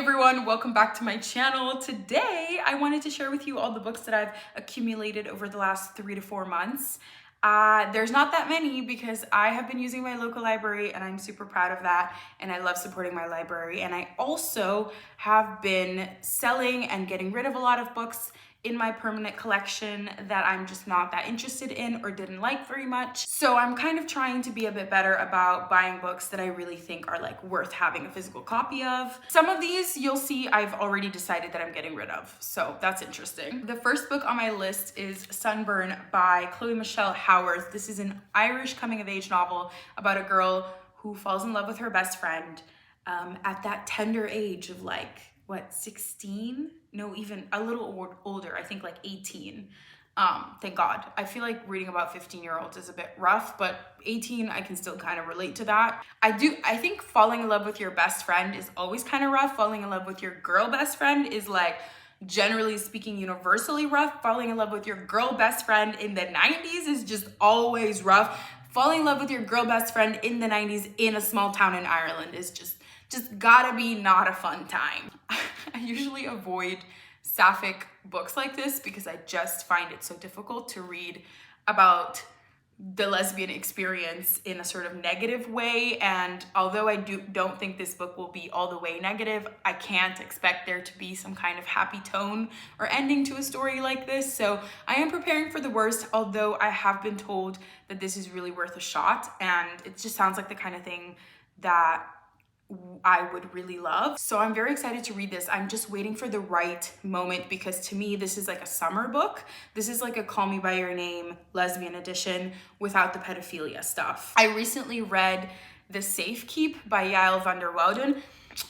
everyone, welcome back to my channel. Today, I wanted to share with you all the books that I've accumulated over the last 3 to 4 months. There's not that many because I have been using my local library and I'm super proud of that, and I love supporting my library. And I also have been selling and getting rid of a lot of books in my permanent collection that I'm just not that interested in or didn't like very much. So I'm kind of trying to be a bit better about buying books that I really think are like worth having a physical copy of. Some of these you'll see I've already decided that I'm getting rid of, so that's interesting. The first book on my list is Sunburn by Chloe Michelle Howarth. This is an Irish coming of age novel about a girl who falls in love with her best friend at that tender age of like, what, 16? No, even a little older, I think like 18. Thank God. I feel like reading about 15-year-olds is a bit rough, but 18, I can still kind of relate to that. I think falling in love with your best friend is always kind of rough. Falling in love with your girl best friend is like, generally speaking, universally rough. Falling in love with your girl best friend in the 90s is just always rough. Falling in love with your girl best friend in the 90s in a small town in Ireland is just gotta be not a fun time. I usually avoid sapphic books like this because I just find it so difficult to read about the lesbian experience in a sort of negative way. And although I don't think this book will be all the way negative, I can't expect there to be some kind of happy tone or ending to a story like this. So I am preparing for the worst, although I have been told that this is really worth a shot, and it just sounds like the kind of thing that I would really love. So I'm very excited to read this. I'm just waiting for the right moment because to me, this is like a summer book. This is like a Call Me By Your Name lesbian edition without the pedophilia stuff. I recently read The Safe Keep by Yael van der Wouden.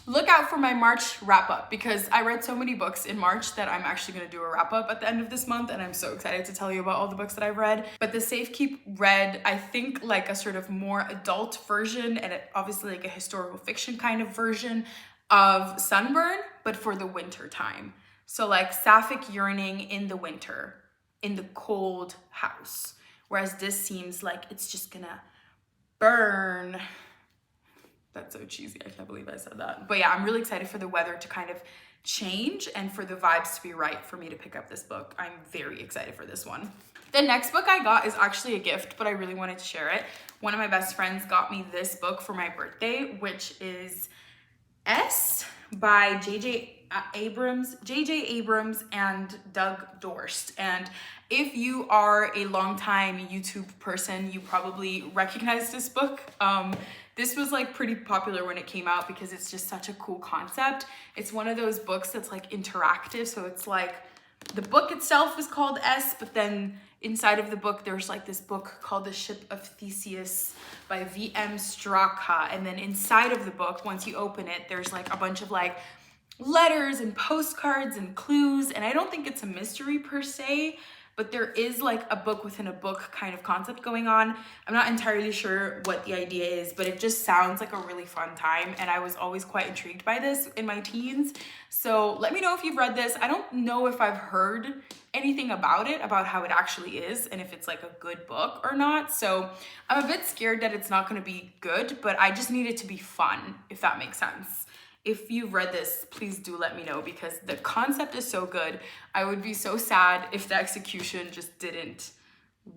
Look out for my March wrap up because I read so many books in March that I'm actually going to do a wrap up at the end of this month, and I'm so excited to tell you about all the books that I've read. But The Safe Keep read, I think, like a sort of more adult version and obviously like a historical fiction kind of version of Sunburn, but for the winter time. So like sapphic yearning in the winter, in the cold house. Whereas this seems like it's just gonna burn. That's so cheesy. I can't believe I said that. But yeah, I'm really excited for the weather to kind of change and for the vibes to be right for me to pick up this book. I'm very excited for this one. The next book I got is actually a gift, but I really wanted to share it. One of my best friends got me this book for my birthday, which is S by J.J. Abrams and Doug Dorst. And if you are a longtime YouTube person, you probably recognize this book. This was like pretty popular when it came out because it's just such a cool concept. It's one of those books that's like interactive. So it's like the book itself is called S, but then inside of the book, there's like this book called The Ship of Theseus by V.M. Straka. And then inside of the book, once you open it, there's like a bunch of like letters and postcards and clues. And I don't think it's a mystery per se, but there is like a book within a book kind of concept going on. I'm not entirely sure what the idea is, but it just sounds like a really fun time. And I was always quite intrigued by this in my teens. So let me know if you've read this. I don't know if I've heard anything about it, about how it actually is, and if it's like a good book or not. So I'm a bit scared that it's not gonna be good, but I just need it to be fun, if that makes sense. If you've read this, please do let me know because the concept is so good. I would be so sad if the execution just didn't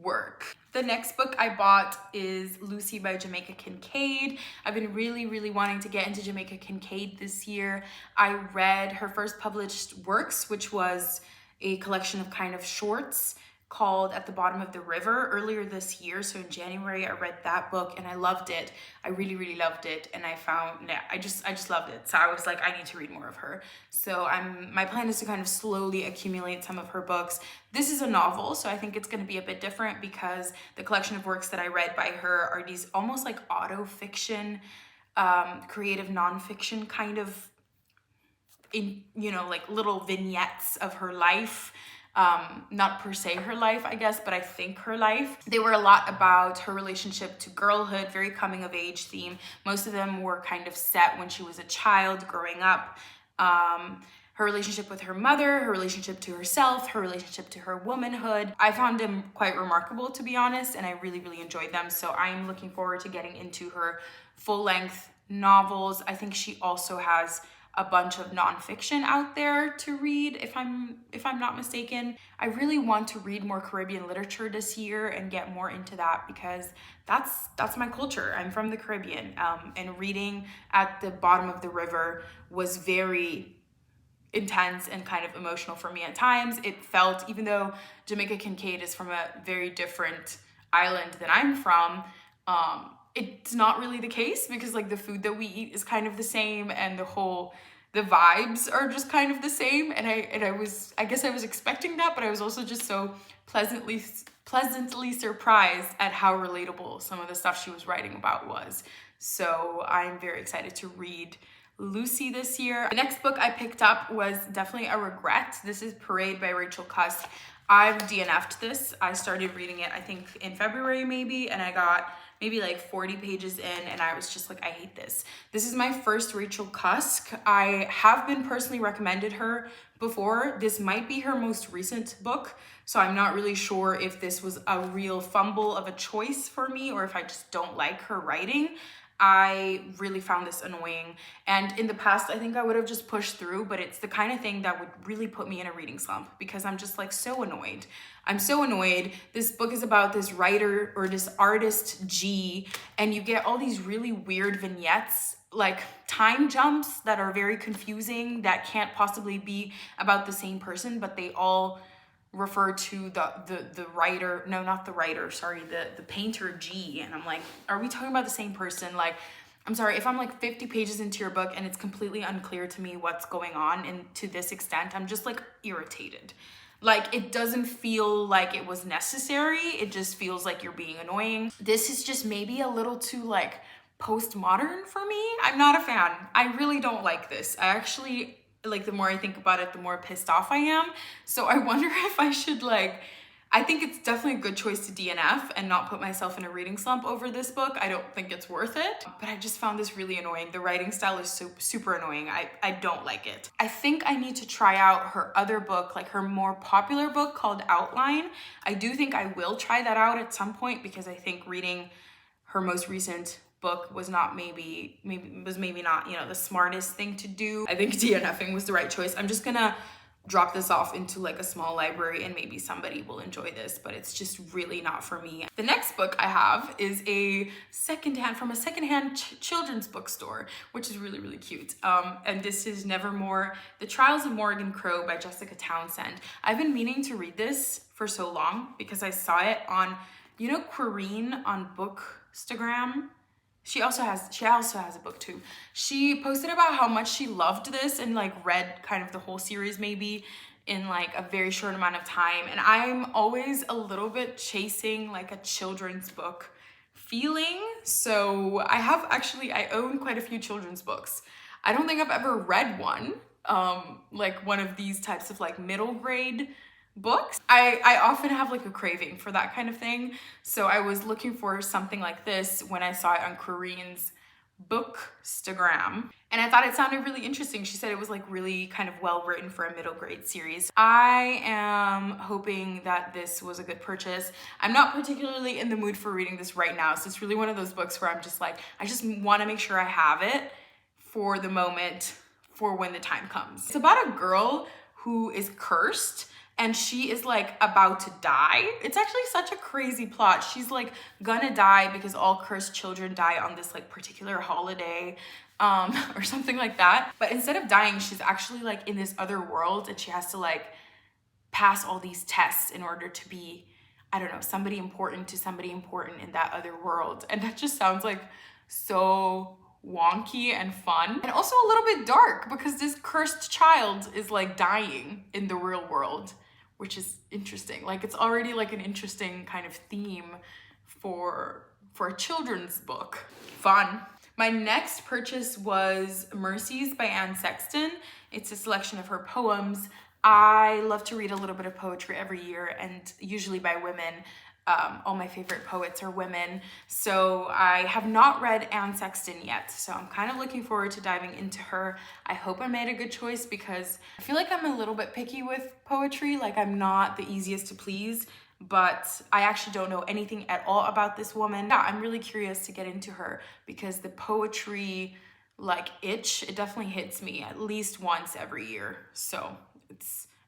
work. The next book I bought is Lucy by Jamaica Kincaid. I've been really wanting to get into Jamaica Kincaid this year. I read her first published works, which was a collection of kind of shorts called At the Bottom of the River earlier this year. So in January, I read that book and I loved it. I really loved it. And I just loved it. So I was like, I need to read more of her. So my plan is to kind of slowly accumulate some of her books. This is a novel, so I think it's going to be a bit different because the collection of works that I read by her are these almost like auto fiction, creative nonfiction kind of, like little vignettes of her life. Not per se her life, I guess, but I think her life. They were a lot about her relationship to girlhood, very coming of age theme. Most of them were kind of set when she was a child growing up. Her relationship with her mother, her relationship to herself, her relationship to her womanhood. I found them quite remarkable, to be honest, and I really enjoyed them. So I'm looking forward to getting into her full-length novels. I think she also has a bunch of nonfiction out there to read, if I'm not mistaken. I really want to read more Caribbean literature this year and get more into that, because that's my culture. I'm from the Caribbean, and reading at the bottom of the river was very intense and kind of emotional for me at times. It felt, even though Jamaica Kincaid is from a very different island than I'm from, it's not really the case, because like the food that we eat is kind of the same, and the vibes are just kind of the same. And I guess I was expecting that, but I was also just so pleasantly surprised at how relatable some of the stuff she was writing about was. So I'm very excited to read Lucy this year. The next book I picked up was definitely a regret. This is Parade by Rachel Cusk. I've DNF'd this. I started reading it, I think in February maybe, and I got maybe like 40 pages in, and I was just like, I hate this. This is my first Rachel Cusk. I have been personally recommended her before. This might be her most recent book, so I'm not really sure if this was a real fumble of a choice for me, or if I just don't like her writing. I really found this annoying, and in the past I think I would have just pushed through, but it's the kind of thing that would really put me in a reading slump, because I'm just like so annoyed. I'm so annoyed. This book is about this writer, or this artist G, and you get all these really weird vignettes, like time jumps that are very confusing, that can't possibly be about the same person, but they all refer to the writer, no, not the writer, sorry, the painter G. And I'm like, are we talking about the same person? Like, I'm sorry, if I'm like 50 pages into your book and it's completely unclear to me what's going on, and to this extent, I'm just like irritated. Like, it doesn't feel like it was necessary. It just feels like you're being annoying. This is just maybe a little too like postmodern for me. I'm not a fan. I really don't like this. I actually, like, the more I think about it, the more pissed off I am. So I wonder if I should I think it's definitely a good choice to DNF and not put myself in a reading slump over this book. I don't think it's worth it, but I just found this really annoying. The writing style is so super annoying. I don't like it. I think I need to try out her other book, like her more popular book called Outline. I do think I will try that out at some point, because I think reading her most recent book was maybe not, you know, the smartest thing to do. I think DNFing was the right choice. I'm just gonna drop this off into like a small library, and maybe somebody will enjoy this, but it's just really not for me. The next book I have is from a secondhand children's bookstore, which is really, really cute. And this is Nevermore, The Trials of Morgan Crow by Jessica Townsend. I've been meaning to read this for so long, because I saw it on, you know, Quirine on Bookstagram. She also has a book too. She posted about how much she loved this and like read kind of the whole series maybe in like a very short amount of time. And I'm always a little bit chasing like a children's book feeling. So I own quite a few children's books. I don't think I've ever read one, like one of these types of like middle grade books. I often have like a craving for that kind of thing. So I was looking for something like this when I saw it on Quirine's Bookstagram, and I thought it sounded really interesting. She said it was like really kind of well written for a middle grade series. I am hoping that this was a good purchase. I'm not particularly in the mood for reading this right now, so it's really one of those books where I'm just like, I just want to make sure I have it for the moment, for when the time comes. It's about a girl who is cursed, and she is like about to die. It's actually such a crazy plot. She's like gonna die because all cursed children die on this like particular holiday, or something like that. But instead of dying, she's actually like in this other world, and she has to like pass all these tests in order to be, I don't know, somebody important to somebody important in that other world. And that just sounds like so wonky and fun, and also a little bit dark, because this cursed child is like dying in the real world, which is interesting. Like, it's already like an interesting kind of theme for a children's book. Fun. My next purchase was Mercies by Anne Sexton. It's a selection of her poems. I love to read a little bit of poetry every year, and usually by women. All my favorite poets are women. So I have not read Anne Sexton yet, so I'm kind of looking forward to diving into her. I hope I made a good choice, because I feel like I'm a little bit picky with poetry. Like, I'm not the easiest to please, but I actually don't know anything at all about this woman. Yeah, I'm really curious to get into her, because the poetry like itch. It definitely hits me at least once every year. So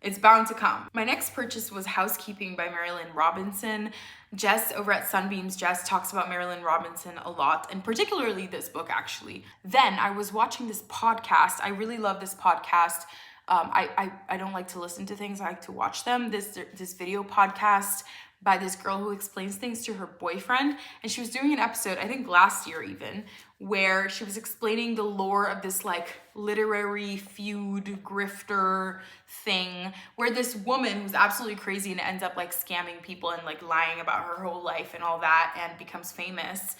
it's bound to come. My next purchase was Housekeeping by Marilynne Robinson. Jess over at Sunbeams, Jess talks about Marilynne Robinson a lot, and particularly this book actually. Then I was watching this podcast. I really love this podcast. I don't like to listen to things, I like to watch them. This video podcast by this girl who explains things to her boyfriend. And she was doing an episode, I think last year even, where she was explaining the lore of this like literary feud grifter thing, where this woman who's absolutely crazy and ends up like scamming people and like lying about her whole life and all that, and becomes famous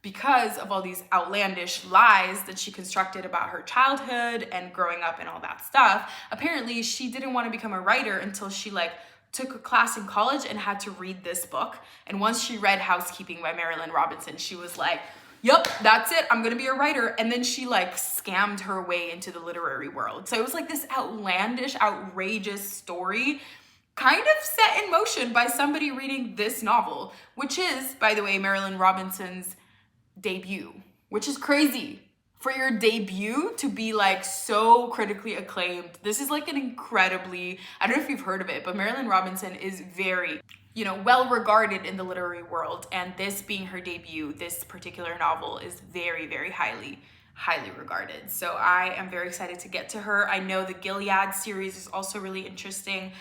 because of all these outlandish lies that she constructed about her childhood and growing up and all that stuff. Apparently she didn't want to become a writer until she like took a class in college and had to read this book. And once she read Housekeeping by Marilynne Robinson, she was like, yep, that's it, I'm gonna be a writer. And then she like scammed her way into the literary world. So it was like this outlandish, outrageous story kind of set in motion by somebody reading this novel, which is, by the way, Marilynne Robinson's debut, which is crazy. For your debut to be like so critically acclaimed. This is like an incredibly, I don't know if you've heard of it, but Marilynne Robinson is very, you know, well regarded in the literary world. And this being her debut, this particular novel is very, very highly regarded. So I am very excited to get to her. I know the Gilead series is also really interesting,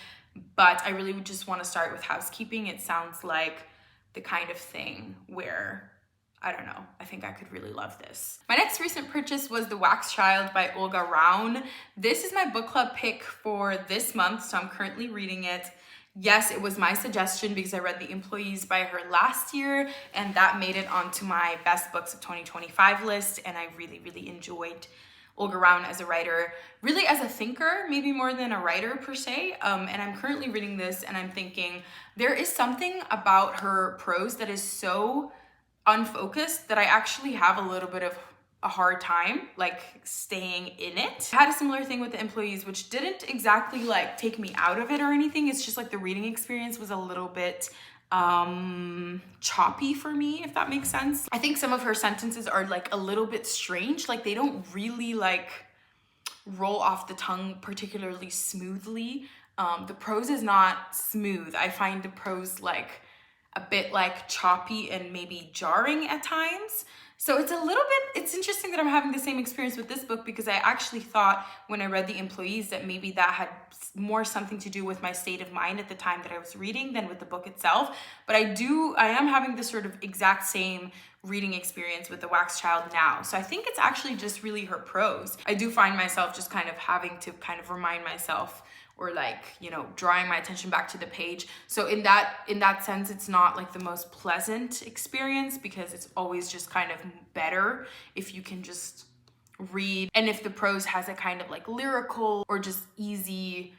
but I really would just want to start with Housekeeping. It sounds like the kind of thing where, I don't know, I think I could really love this. My next recent purchase was The Wax Child by Olga Raun. This is my book club pick for this month, so I'm currently reading it. Yes, it was my suggestion because I read The Employees by her last year, and that made it onto my best books of 2025 list, and I really, really enjoyed Olga Raun as a writer, really as a thinker, maybe more than a writer per se. And I'm currently reading this and I'm thinking there is something about her prose that is so unfocused that I actually have a little bit of a hard time like staying in it. I had a similar thing with The Employees, which didn't exactly like take me out of it or anything. It's just like the reading experience was a little bit choppy for me, if that makes sense. I think some of her sentences are like a little bit strange. Like they don't really like roll off the tongue particularly smoothly. The prose is not smooth. I find the prose like a bit like choppy and maybe jarring at times. So it's a little bit, it's interesting that I'm having the same experience with this book because I actually thought when I read The Employees that maybe that had more something to do with my state of mind at the time that I was reading than with the book itself. But I am having this sort of exact same reading experience with The Wax Child now. So I think it's actually just really her prose. I do find myself just kind of having to kind of remind myself or like, you know, drawing my attention back to the page. So in that sense, it's not like the most pleasant experience because it's always just kind of better if you can just read. And if the prose has a kind of like lyrical or just easy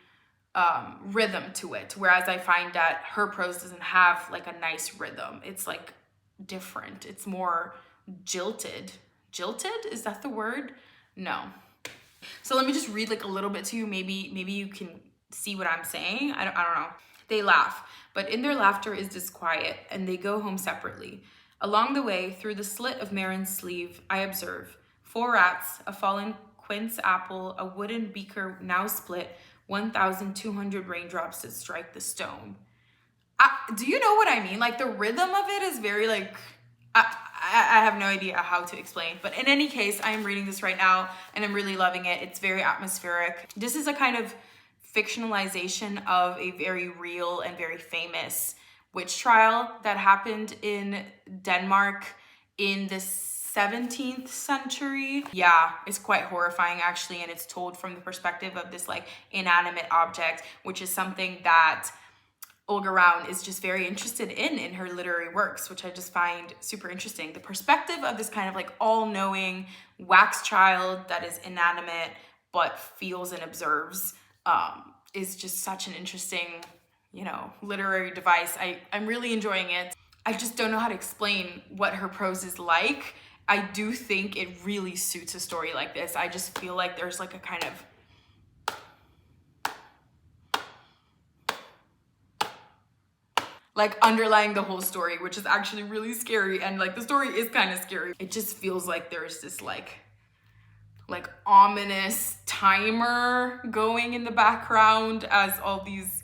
rhythm to it. Whereas I find that her prose doesn't have like a nice rhythm. It's like different. It's more jilted. Jilted? Is that the word? No. So let me just read like a little bit to you. Maybe you can see what I'm saying. I don't know. They laugh, but in their laughter is disquiet, and they go home separately. Along the way, through the slit of Marin's sleeve, I observe 4 rats, a fallen quince apple, a wooden beaker now split, 1,200 raindrops that strike the stone. Do you know what I mean? Like the rhythm of it is very like, I have no idea how to explain, but in any case, I am reading this right now and I'm really loving it. It's very atmospheric. This is a kind of fictionalization of a very real and very famous witch trial that happened in Denmark in the 17th century. Yeah, it's quite horrifying actually, and it's told from the perspective of this like inanimate object, which is something that Olga Raun is just very interested in her literary works, which I just find super interesting. The perspective of this kind of like all-knowing wax child that is inanimate but feels and observes is just such an interesting, you know, literary device. I'm really enjoying it. I just don't know how to explain what her prose is like. I do think it really suits a story like this. I just feel like there's like a kind of like underlying the whole story, which is actually really scary. And like the story is kind of scary. It just feels like there's this like ominous timer going in the background as all these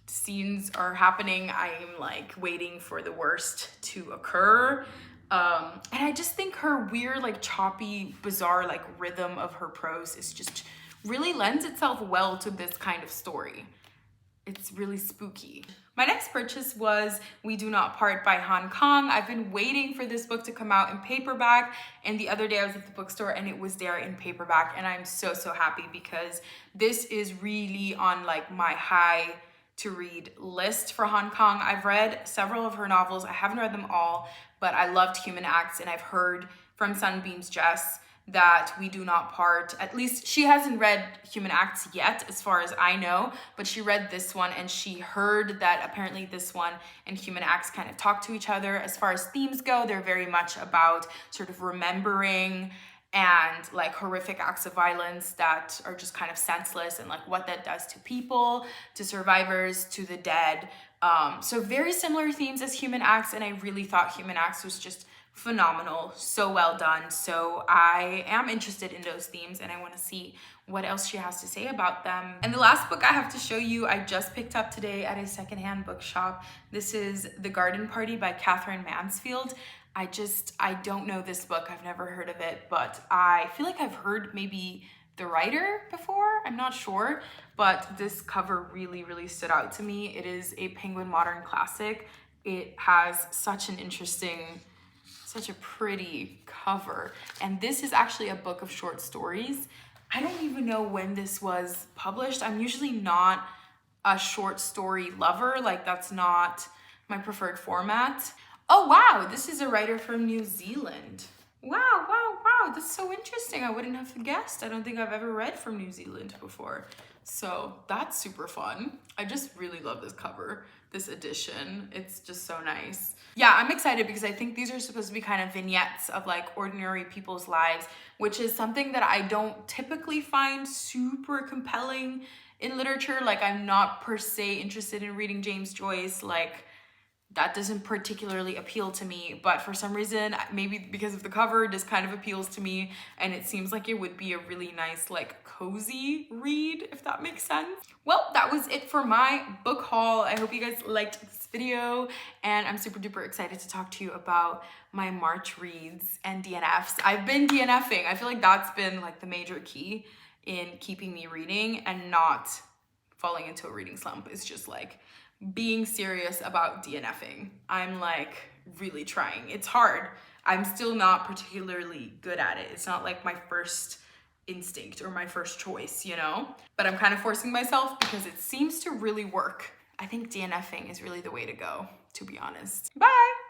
scenes are happening. I'm like waiting for the worst to occur. And I just think her weird, like choppy, bizarre, like rhythm of her prose is just really lends itself well to this kind of story. It's really spooky. My next purchase was We Do Not Part by Han Kang. I've been waiting for this book to come out in paperback, and the other day I was at the bookstore and it was there in paperback, and I'm so happy because this is really on like my high to read list for Han Kang. I've read several of her novels. I haven't read them all, but I loved Human Acts, and I've heard from Sunbeam's Jess that We Do Not Part, at least she hasn't read Human Acts yet as far as I know, but she read this one and she heard that apparently this one and Human Acts kind of talk to each other. As far as themes go, they're very much about sort of remembering and like horrific acts of violence that are just kind of senseless, and like what that does to people, to survivors, to the dead. So very similar themes as Human Acts, and I really thought Human Acts was just phenomenal, so well done. So I am interested in those themes and I want to see what else she has to say about them. And the last book I have to show you, I just picked up today at a secondhand bookshop. This is The Garden Party by Katherine Mansfield. I don't know this book. I've never heard of it, but I feel like I've heard maybe the writer before. I'm not sure, but this cover really stood out to me. It is a Penguin Modern classic. It has such a pretty cover. And this is actually a book of short stories. I don't even know when this was published. I'm usually not a short story lover. Like that's not my preferred format. Oh wow, this is a writer from New Zealand. Wow, that's so interesting. I wouldn't have guessed. I don't think I've ever read from New Zealand before. So that's super fun. I just really love this cover, this edition. It's just so nice. Yeah, I'm excited because I think these are supposed to be kind of vignettes of like ordinary people's lives, which is something that I don't typically find super compelling in literature. Like I'm not per se interested in reading James Joyce. Like that doesn't particularly appeal to me, but for some reason, maybe because of the cover, this kind of appeals to me, and it seems like it would be a really nice, like, cozy read, if that makes sense. Well, that was it for my book haul. I hope you guys liked this video, and I'm super duper excited to talk to you about my March reads and DNFs. I've been DNFing. I feel like that's been, like, the major key in keeping me reading and not falling into a reading slump. It's just, like, being serious about DNFing. I'm like really trying. It's hard. I'm still not particularly good at it. It's not like my first instinct or my first choice, you know? But I'm kind of forcing myself because it seems to really work. I think DNFing is really the way to go, to be honest. Bye!